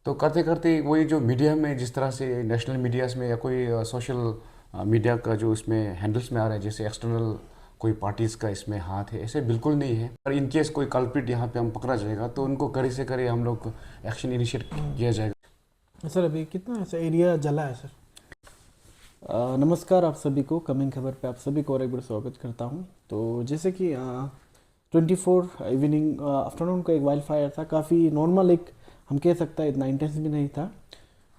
तो करते करते वही जो मीडिया में जिस तरह से नेशनल मीडियाज़ में या कोई सोशल मीडिया का जो इसमें हैंडल्स में आ रहा है, जैसे एक्सटर्नल कोई पार्टीज़ का इसमें हाथ है, ऐसे बिल्कुल नहीं है। और इन केस कोई कल्प्रिट यहाँ पे हम पकड़ा जाएगा तो उनको कड़ी से कड़ी हम लोग एक्शन इनिशिएट किया जाएगा। सर अभी कितना ऐसा एरिया जला है सर? नमस्कार आप सभी को, कमिंग खबर पे आप सभी को और एक बार स्वागत करता हूँ। तो जैसे कि 24 इवनिंग आफ्टरनून को एक वाइल्ड फायर था, काफ़ी नॉर्मल, एक हम कह सकते हैं, इतना इंटेंस भी नहीं था।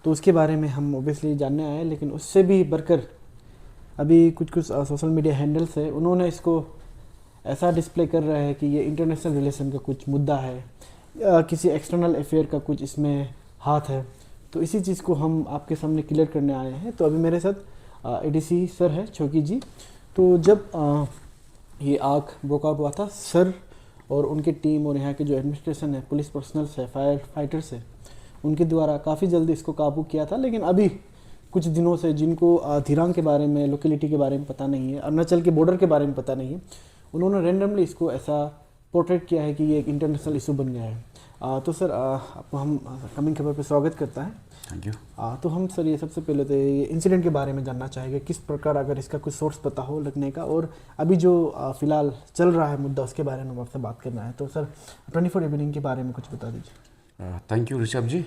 तो उसके बारे में हम ओबियसली जानने आए, लेकिन उससे भी बढ़कर अभी कुछ सोशल मीडिया हैंडल्स है, उन्होंने इसको ऐसा डिस्प्ले कर रहा है कि ये इंटरनेशनल रिलेशन का कुछ मुद्दा है या किसी एक्सटर्नल अफेयर का कुछ इसमें हाथ है। तो इसी चीज़ को हम आपके सामने क्लियर करने आए हैं। तो अभी मेरे साथ एडीसी सर है, चौकी जी। तो जब ये आग ब्रोकआउट हुआ था, सर और उनकी टीम और यहाँ के जो एडमिनिस्ट्रेशन है, पुलिस पर्सनल्स है, फायर फाइटर्स है, उनके द्वारा काफ़ी जल्दी इसको काबू किया था। लेकिन अभी कुछ दिनों से जिनको धीरांग के बारे में, लोकेलिटी के बारे में पता नहीं है, अरुणाचल के बॉर्डर के बारे में पता नहीं है, उन्होंने रैंडमली इसको ऐसा पोर्ट्रेट किया है कि ये एक इंटरनेशनल इशू बन गया है। तो सर आपको हम कमिंग खबर पे स्वागत करता है। Thank you. तो हम सर ये सबसे पहले तो ये इंसिडेंट के बारे में जानना चाहेंगे, किस प्रकार, अगर इसका कुछ सोर्स पता हो लगने का, और अभी जो फिलहाल चल रहा है मुद्दा, उसके बारे में हम आपसे बात करना है। तो सर 24 इवनिंग के बारे में कुछ बता दीजिए। थैंक यू ऋषभ जी।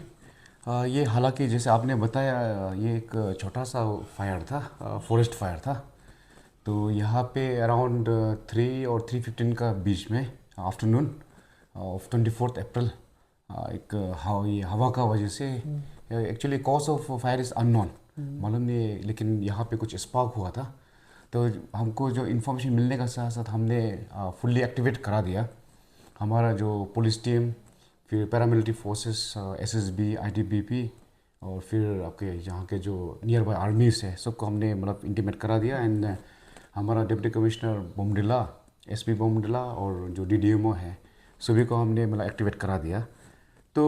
ये हालांकि जैसे आपने बताया, ये एक छोटा सा फायर था, फॉरेस्ट फायर था। तो यहाँ पे अराउंड 3 और 3:15 का बीच में आफ्टरनून ऑफ 24 अप्रैल एक ये हवा का वजह से, actually cause of fire is unknown, मालूम नहीं, लेकिन यहाँ पे कुछ स्पार्क हुआ था। तो हमको जो इन्फॉर्मेशन मिलने का साथ साथ हमने फुल्ली एक्टिवेट करा दिया हमारा जो पुलिस टीम, फिर पैरामिलिट्री फोर्सेस, एसएसबी, आईटीबीपी, और फिर आपके यहाँ के जो नियर बाय आर्मीज है, सबको हमने मतलब इंटीमेट करा दिया। एंड हमारा deputy commissioner Bomdila, SP Bomdila और जो डीडीएमओ है, सभी को हमने मतलब एक्टिवेट करा दिया। तो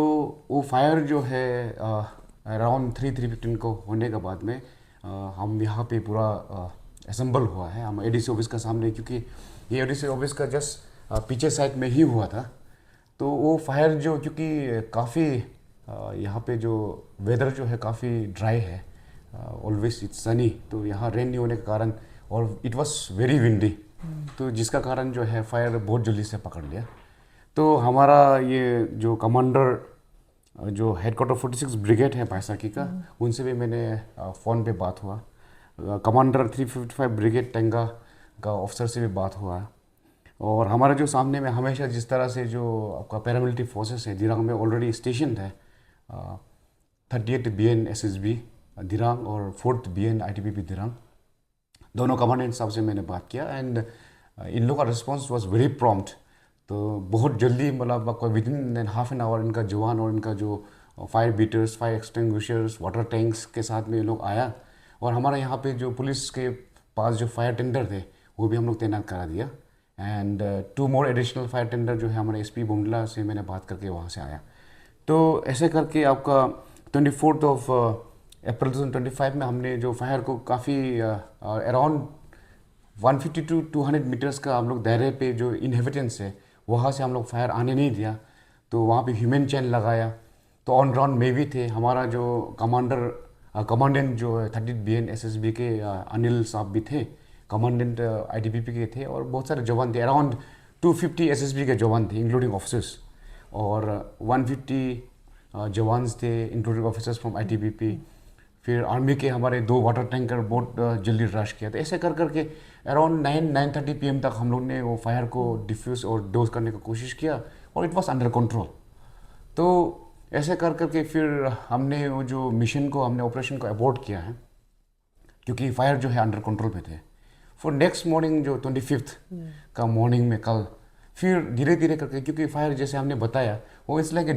वो फायर जो है अराउंड 3:15 को होने के बाद में हम यहाँ पे पूरा असेंबल हुआ है हम एडीसी ऑफिस का सामने, क्योंकि ये एडीसी ऑफिस का जस्ट पीछे साइड में ही हुआ था। तो वो फायर जो, क्योंकि काफ़ी यहाँ पे जो वेदर जो है काफ़ी ड्राई है, ऑलवेज इट्स सनी, तो यहाँ रेन नहीं होने के कारण, और इट वाज वेरी विंडी, तो जिसका कारण जो है फायर बहुत जल्दी से पकड़ लिया। तो हमारा ये जो कमांडर, जो हेडक्वार्टर 46 ब्रिगेड है बैसाखी का, उनसे भी मैंने फ़ोन पे बात हुआ। कमांडर 355 ब्रिगेड टेंगा का ऑफिसर से भी बात हुआ। और हमारा जो सामने में हमेशा जिस तरह से जो आपका पैरामिलिट्री फोर्सेस है दिरांग में ऑलरेडी स्टेशन है, 38 BN SSB दिरांग और 4th BN ITBP दिरांग, दोनों कमांडेंट साहब से मैंने बात किया। एंड इन लोगों का रिस्पॉन्स वॉज वेरी प्रॉम्प्ट। तो बहुत जल्दी, मतलब विदिन हाफ एन आवर इनका जवान और इनका जो fire beaters, fire extinguishers, water tanks के साथ में ये लोग आया। और हमारा यहाँ पे जो पुलिस के पास जो फायर टेंडर थे वो भी हम लोग तैनात करा दिया। And 2 more additional fire tender जो है हमारे एसपी बोमडिला से मैंने बात करके वहाँ से आया। तो ऐसे करके आपका 24 अप्रैल 2025 में हमने जो फायर को काफ़ी अराउंड 150 to 200 मीटर्स का हम लोग दायरे पे जो इनहेबिटेंट्स है वहाँ से हम लोग फायर आने नहीं दिया। तो वहाँ पे ह्यूमन चैन लगाया। तो ऑन ग्राउंड में भी थे हमारा जो कमांडेंट जो 30 BN SSB के अनिल साहब भी थे, कमांडेंट ITBP के थे, और बहुत सारे जवान थे। अराउंड 250 SSB के जवान थे इंक्लूडिंग ऑफिसर्स, और 150 जवान थे इंक्लूडिंग ऑफिसर्स फ्रॉम ITBP। फिर आर्मी के हमारे 2 वाटर टैंकर बहुत जल्दी रश किया। तो ऐसे कर करके अराउंड 9:30 PM तक हम लोग ने वो फायर को डिफ्यूज़ और डोज करने की कोशिश किया, और इट वॉज अंडर कंट्रोल। तो ऐसे कर करके फिर हमने वो जो मिशन को, हमने ऑपरेशन को अबॉर्ट किया है, क्योंकि फायर जो है अंडर कंट्रोल पे थे। फॉर नेक्स्ट मॉर्निंग जो 25 का मॉर्निंग में कल फिर धीरे धीरे करके, क्योंकि फायर जैसे हमने बताया वो इसलिए कि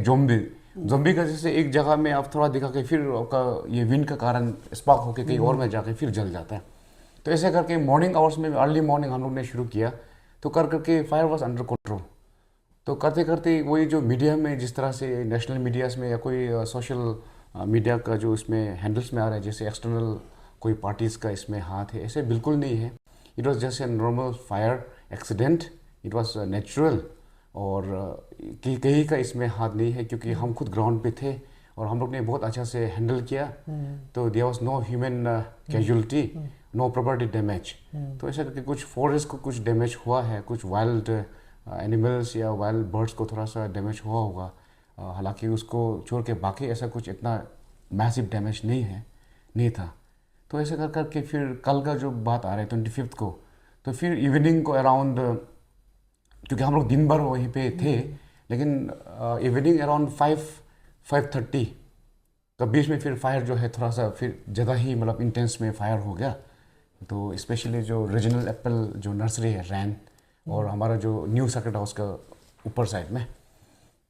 जोम्बी का जैसे एक जगह में आप थोड़ा दिखा के फिर आपका ये विंड का कारण स्पार्क होकर कहीं और में जाके फिर जल जाता है। तो ऐसे करके मॉर्निंग आवर्स में, अर्ली मॉर्निंग हम लोग ने शुरू किया। तो कर करके फायर वॉज अंडर कंट्रोल। तो करते करते वही जो मीडिया में जिस तरह से नेशनल मीडियाज़ में या कोई सोशल मीडिया का जो इसमें हैंडल्स में आ रहा है, जैसे एक्सटर्नल कोई पार्टीज़ का इसमें हाथ है, ऐसे बिल्कुल नहीं है। It was just a normal fire accident, it was natural. और कहीं का इसमें हाथ नहीं है, क्योंकि हम खुद ग्राउंड पे थे और हम लोग ने बहुत अच्छा से हैंडल किया। तो there was no human casualty, no property damage. तो ऐसा करके कुछ फॉरेस्ट को कुछ डैमेज हुआ है, कुछ वाइल्ड एनिमल्स या वाइल्ड बर्ड्स को थोड़ा सा डैमेज हुआ होगा। हालांकि उसको छोड़ के बाकी ऐसा कुछ इतना मैसिव डैमेज नहीं था। तो ऐसे कर करके फिर कल का जो बात आ रहा है 25 को, तो फिर इवनिंग को अराउंड, क्योंकि हम लोग दिन भर वहीं पे थे, लेकिन इवनिंग अराउंड 5:30 का बीच में फिर फायर जो है थोड़ा सा फिर ज़्यादा ही मतलब इंटेंस में फायर हो गया। तो स्पेशली जो रीजनल एप्पल जो नर्सरी है रैन, और हमारा जो न्यू सर्किट हाउस का ऊपर साइड में,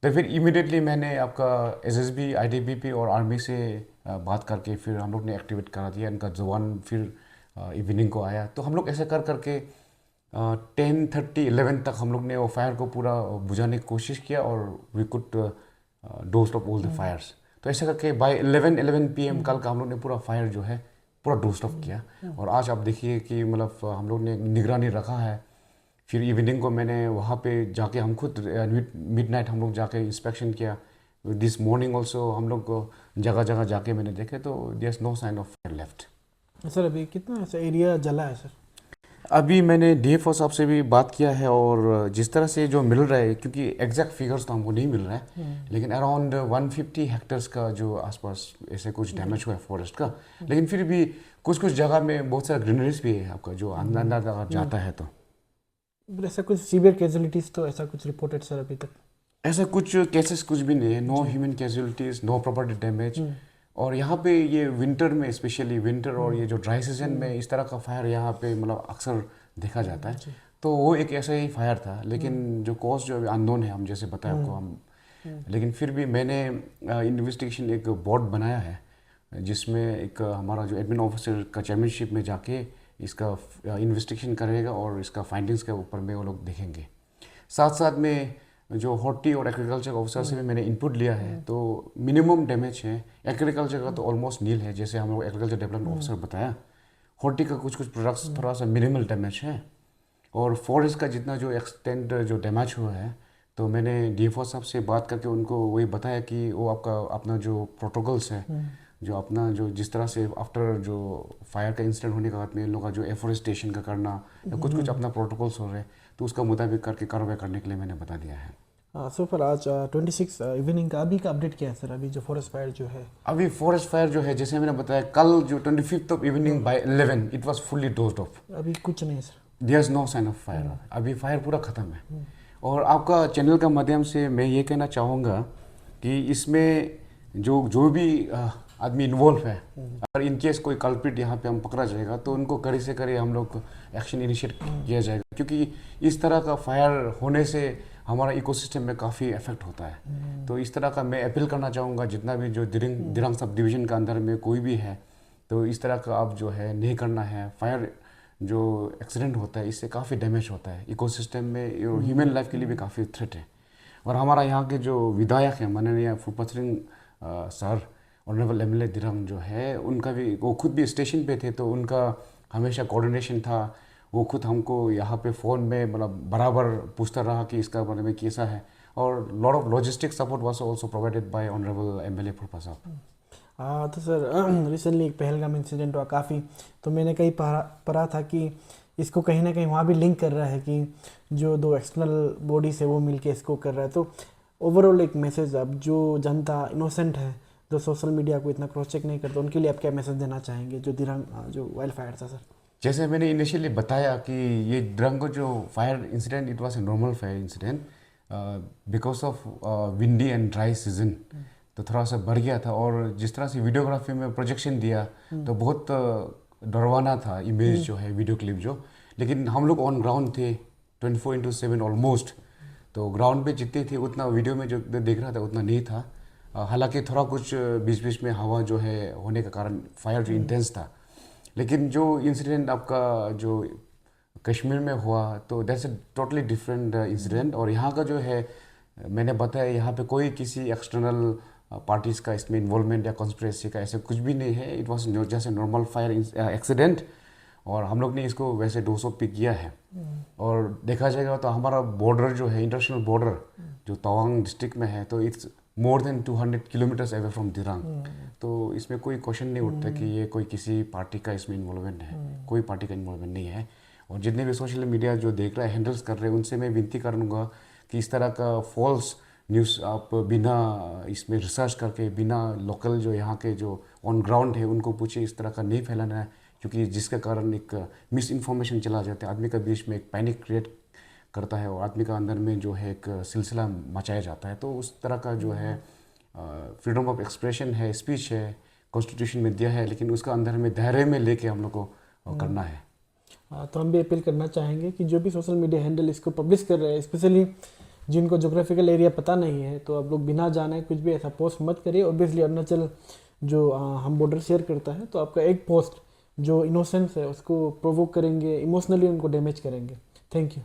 तो फिर इमीडिएटली मैंने आपका एसएसबी, आईटीबीपी और आर्मी से बात करके फिर हम लोग ने एक्टिवेट करा दिया इनका जवान। फिर इवनिंग को आया, तो हम लोग ऐसे कर करके 10:30-11 तक हम लोग ने वो फायर को पूरा बुझाने की कोशिश किया, और we could douse off all the fires. तो ऐसे करके बाय 11 PM कल का हम लोग ने पूरा फायर जो है पूरा डोज ऑफ किया। और आज आप देखिए कि मतलब हम लोग ने निगरानी रखा है। फिर इवनिंग को मैंने वहाँ पे जाके हम खुद मिडनाइट हम लोग जाके इंस्पेक्शन किया। दिस मॉर्निंग ऑल्सो हम लोग जगह जगह जाके मैंने देखे, तो there is no sign of fire left. Sir अभी कितना ऐसा एरिया जला है सर? अभी मैंने डीएफओ साहब से भी बात किया है, और जिस तरह से जो मिल रहा है, क्योंकि एग्जैक्ट फिगर्स तो हमको नहीं मिल रहा है, लेकिन अराउंड 150 हेक्टर्स का जो आसपास ऐसे कुछ डैमेज हुआ है फॉरेस्ट का। लेकिन फिर भी कुछ कुछ जगह में बहुत सारा ग्रीनरीज भी है आपका, जो अंदर अगर जाता है तो ऐसा कुछ सीवियर कैजुअलिटीज तो ऐसा कुछ रिपोर्टेड सर अभी तक? ऐसा कुछ केसेस कुछ भी नहीं है। No human casualties, no property damage. और यहाँ पे ये विंटर में, स्पेशली विंटर और ये जो ड्राई सीजन में इस तरह का फायर यहाँ पे मतलब अक्सर देखा जाता है। तो वो एक ऐसा ही फायर था, लेकिन जो कॉज जो अननोन है, हम जैसे बताया आपको हम, लेकिन फिर भी मैंने इन्वेस्टिगेशन एक बोर्ड बनाया है, जिसमें एक हमारा जो एडमिन ऑफिसर का चेयरमैनशिप में जाके इसका इन्वेस्टिगेशन करेगा, और इसका फाइंडिंग्स के ऊपर में वो लोग देखेंगे। साथ साथ में जो हॉर्टी और एग्रीकल्चर ऑफिसर से भी मैंने इनपुट लिया है। तो मिनिमम डैमेज है एग्रीकल्चर का तो ऑलमोस्ट नील है, जैसे हम लोग एग्रीकल्चर डेवलपमेंट ऑफिसर बताया। हॉर्टी का कुछ कुछ प्रोडक्ट्स थोड़ा सा मिनिमल डैमेज है, और फॉरेस्ट का जितना जो एक्सटेंड जो डैमेज हुआ है, तो मैंने डीएफओ साहब से बात करके उनको वही बताया कि वो आपका अपना जो प्रोटोकॉल्स है, जो अपना जो जिस तरह से आफ्टर जो फायर का इंसिडेंट होने के बाद में इन लोगों का जो एफोरेस्टेशन का करना या कुछ कुछ अपना प्रोटोकॉल्स हो रहे हैं, तो उसका मुताबिक करके कार्रवाई करने के लिए मैंने बता दिया है। सर पर आज 26 इवनिंग का अभी का अपडेट क्या है सर? अभी जो फॉरेस्ट फायर जो है, अभी फॉरेस्ट फायर जो है, जैसे मैंने बताया, कल जो 25 of evening by 11 it was fully doused off. अभी कुछ नहीं है sir? There is no sign of fire. अभी फायर पूरा ख़त्म है। और आपका चैनल का माध्यम से मैं ये कहना चाहूँगा कि इसमें जो भी आदमी इन्वॉल्व है, अगर इन केस कोई कल्प्रिट यहाँ पे हम पकड़ा जाएगा, तो उनको कड़ी से कड़ी हम लोग एक्शन इनिशिएट किया जाएगा, क्योंकि इस तरह का फायर होने से हमारा इकोसिस्टम में काफ़ी इफेक्ट होता है। तो इस तरह का मैं अपील करना चाहूँगा, जितना भी जो दिरंग सब डिवीज़न के अंदर में कोई भी है, तो इस तरह का अब जो है नहीं करना है। फायर जो एक्सीडेंट होता है, इससे काफ़ी डैमेज होता है इकोसिस्टम में, और ह्यूमन लाइफ के लिए भी काफ़ी थ्रेट है। और हमारा यहाँ के जो विधायक हैं, माननीय Phoolpat Singh sir, honourable MLA Dirang जो है, उनका भी, वो खुद भी स्टेशन पे थे, तो उनका हमेशा कोऑर्डिनेशन था। वो खुद हमको यहाँ पे फ़ोन में मतलब बराबर पूछता रहा कि इसका बारे में कैसा है, और lot of logistic support was also provided by honourable MLA Phoolpat साहब। हाँ तो सर रिसेंटली एक पहलगाम इंसिडेंट हुआ काफ़ी, तो मैंने कहीं पढ़ा था कि इसको कहीं ना कहीं वहाँ भी लिंक कर रहा है कि जो दो एक्सटर्नल बॉडीज है वो मिलके इसको कर रहा है। तो ओवरऑल एक मैसेज, अब जो जनता इनोसेंट है, जो सोशल मीडिया को इतना क्रॉस चेक नहीं करता, उनके लिए आप क्या मैसेज देना चाहेंगे? जो दिरंग जो वाइल्ड फायर था सर, जैसे मैंने इनिशियली बताया कि ये दिरंग जो fire incident, it was a normal fire incident because of windy and dry season, तो थोड़ा सा बढ़ गया था। और जिस तरह से वीडियोग्राफी में प्रोजेक्शन दिया, तो बहुत डरवाना था इमेज जो है, वीडियो क्लिप जो। लेकिन हम लोग ऑन ग्राउंड थे 24/7 ऑलमोस्ट, तो ग्राउंड पे जितने थे उतना वीडियो में जो देख रहा था उतना नहीं था। हालांकि थोड़ा कुछ बीच बीच में हवा जो है होने के कारण फायर जो इंटेंस था। लेकिन जो इंसिडेंट आपका जो कश्मीर में हुआ, तो that's a totally different incident. और यहाँ का जो है, मैंने बताया, यहाँ पे कोई किसी एक्सटर्नल पार्टीज़ का इसमें इन्वॉल्वमेंट या कॉन्स्पिरेसी का ऐसे कुछ भी नहीं है। इट वॉज जैसे नॉर्मल फायर एक्सीडेंट, और हम लोग ने इसको वैसे 200 पे किया है। और देखा जाएगा तो हमारा बॉर्डर जो है, इंटरनेशनल बॉर्डर जो तवांग डिस्ट्रिक्ट में है, तो it's more than 200 kilometres away from Dirang. तो इसमें कोई क्वेश्चन नहीं उठता कि ये कोई किसी पार्टी का इसमें इन्वॉल्वमेंट है। कोई पार्टी का इन्वॉल्वमेंट नहीं है। और जितने भी सोशल मीडिया जो देख रहा है, हैंडल्स कर रहे हैं, उनसे मैं विनती करूँगा कि इस तरह का फॉल्स न्यूज़ आप बिना इसमें रिसर्च करके, बिना लोकल जो यहाँ के जो ऑन ग्राउंड है उनको पूछे, इस तरह का नहीं फैलाना है। क्योंकि जिसके कारण एक मिस इन्फॉर्मेशन चला जाता है, आदमी के बीच में एक पैनिक क्रिएट करता है और आदमी का अंदर में जो है एक सिलसिला मचाया जाता है। तो उस तरह का जो है फ्रीडम ऑफ एक्सप्रेशन है, स्पीच है, कॉन्स्टिट्यूशन में दिया है, लेकिन उसका अंदर में दायरे में लेके हम लोग को करना है। तो हम भी अपील करना चाहेंगे कि जो भी सोशल मीडिया हैंडल इसको पब्लिश कर रहे हैं, स्पेशली जिनको जोग्राफिकल एरिया पता नहीं है, तो आप लोग बिना जाने कुछ भी ऐसा पोस्ट मत करिए। ऑब्वियसली अरुणाचल जो हम बॉर्डर शेयर करता है, तो आपका एक पोस्ट जो इनोसेंस है उसको प्रोवोक करेंगे, इमोशनली उनको डैमेज करेंगे। Thank you.